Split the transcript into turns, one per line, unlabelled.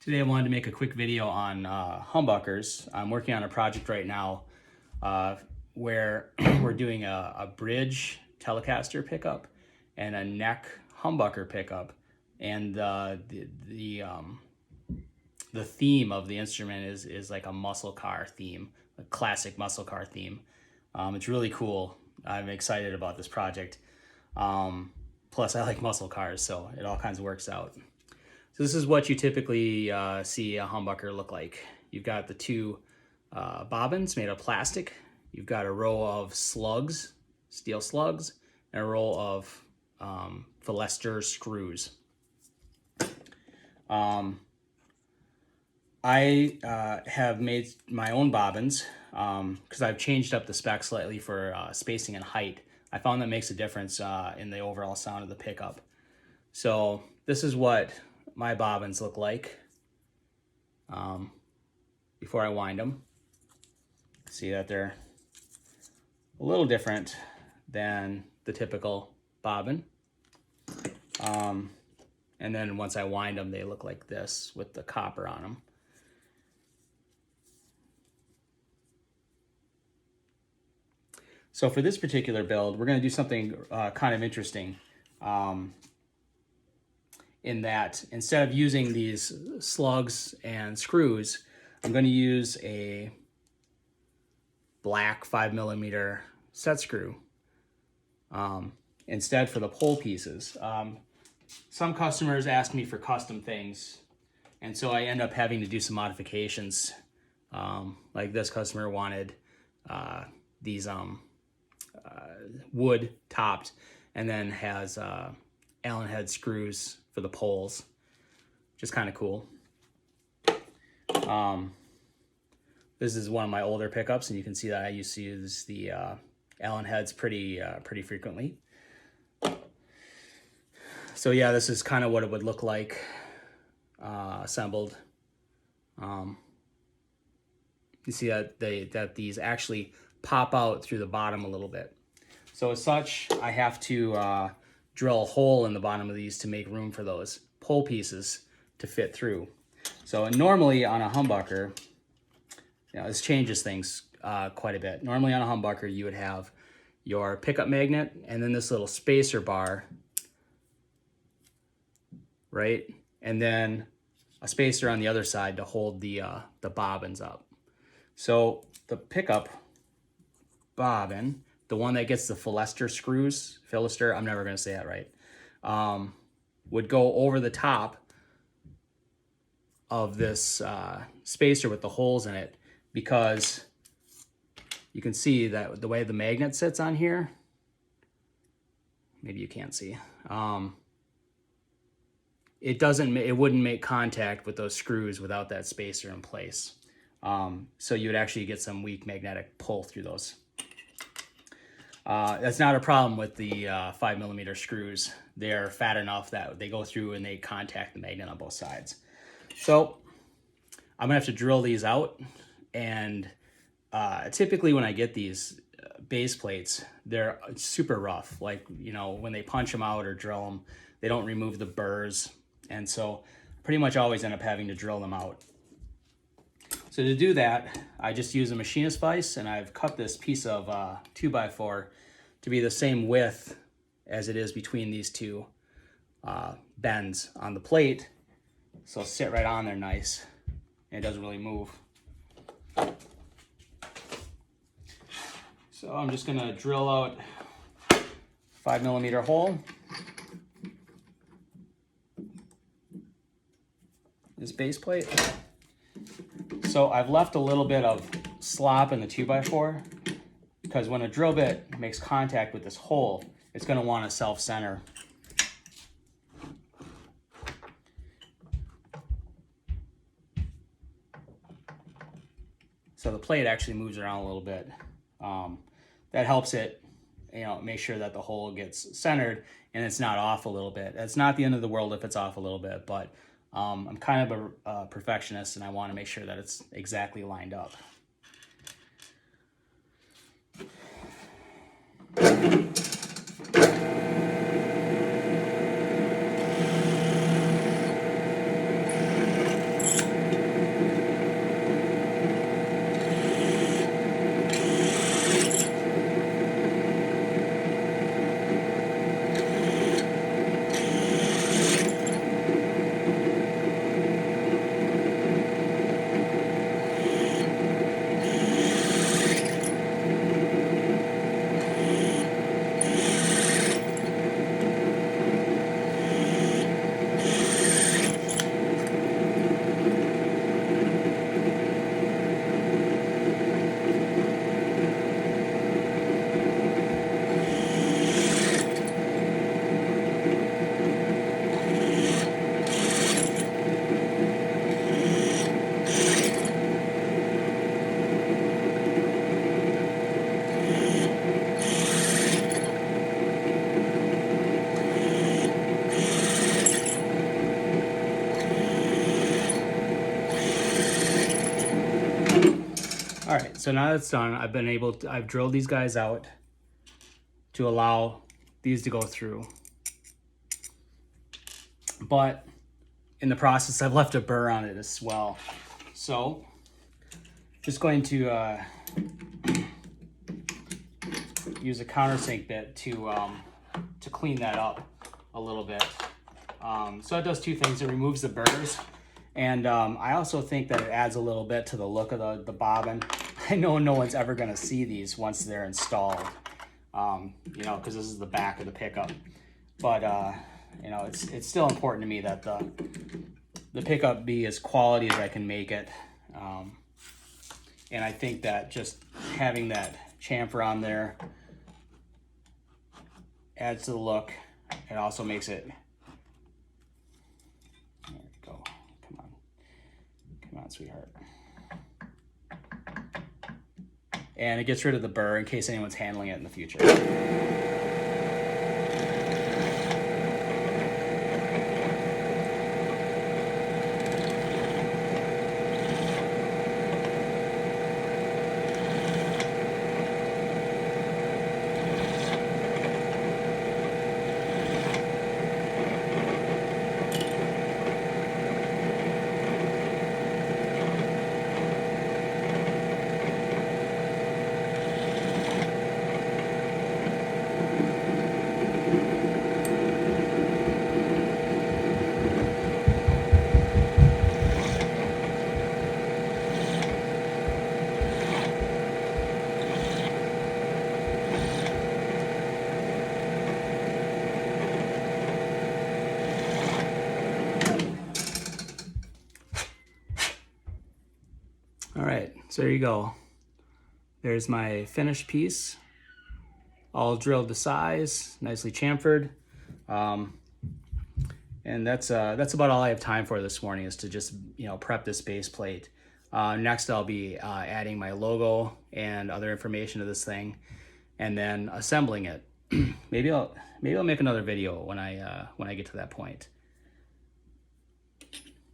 Today I wanted to make a quick video on humbuckers. I'm working on a project right now where we're doing a bridge Telecaster pickup and a neck humbucker pickup, and the theme of the instrument is like a muscle car theme, a classic muscle car theme. It's really cool. I'm excited about this project. Plus I like muscle cars, so it all kinds of works out. So this is what you typically see a humbucker look like. You've got the two bobbins made of plastic. You've got a row of slugs, steel slugs, and a row of Philester screws. I have made my own bobbins because I've changed up the spec slightly for spacing and height. I found that makes a difference in the overall sound of the pickup. So this is what my bobbins look like before I wind them. See that they're a little different than the typical bobbin. And then once I wind them, they look like this with the copper on them. So for this particular build, we're going to do something kind of interesting. In that instead of using these slugs and screws, I'm going to use a black 5mm set screw instead for the pole pieces. Some customers ask me for custom things, and so I end up having to do some modifications. Like this customer wanted these wood topped, and then has Allen head screws for the poles, which is kind of cool. This is one of my older pickups, and you can see that I used to use the Allen heads pretty frequently. So yeah, this is kind of what it would look like assembled. You see that these actually pop out through the bottom a little bit. So as such, I have to drill a hole in the bottom of these to make room for those pole pieces to fit through. So normally on a humbucker, this changes things quite a bit. Normally on a humbucker, you would have your pickup magnet and then this little spacer bar, right? And then a spacer on the other side to hold the bobbins up. So the pickup bobbin, the one that gets the Philester screws, Philester, I'm never going to say that right, would go over the top of this spacer with the holes in it, because you can see that the way the magnet sits on here, maybe you can't see, it wouldn't make contact with those screws without that spacer in place. So you would actually get some weak magnetic pull through those. That's not a problem with the 5mm screws. They're fat enough that they go through and they contact the magnet on both sides. So I'm gonna have to drill these out, and typically when I get these base plates, they're super rough. Like, when they punch them out or drill them, they don't remove the burrs, and so I pretty much always end up having to drill them out. So to do that, I just use a machinist vise, and I've cut this piece of 2x4 to be the same width as it is between these two bends on the plate. So it'll sit right on there nice, and it doesn't really move. So I'm just gonna drill out 5mm hole. This base plate. So I've left a little bit of slop in the 2x4 because when a drill bit makes contact with this hole, it's going to want to self-center. So the plate actually moves around a little bit. That helps it, make sure that the hole gets centered and it's not off a little bit. It's not the end of the world if it's off a little bit, but I'm kind of a perfectionist, and I want to make sure that it's exactly lined up. All right, so now that's done, I've drilled these guys out to allow these to go through. But in the process, I've left a burr on it as well. So just going to use a countersink bit to clean that up a little bit. So it does two things. It removes the burrs, and I also think that it adds a little bit to the look of the bobbin. I know no one's ever going to see these once they're installed, you know, because this is the back of the pickup. But you know, it's still important to me that the pickup be as quality as I can make it. And I think that just having that chamfer on there adds to the look. It also makes it, there we go, come on, sweetheart. And it gets rid of the burr in case anyone's handling it in the future. All right, so there you go. There's my finished piece, all drilled to size, nicely chamfered. And that's about all I have time for this morning, is to just, you know, prep this base plate. Next, I'll be adding my logo and other information to this thing, and then assembling it. maybe I'll make another video when I get to that point.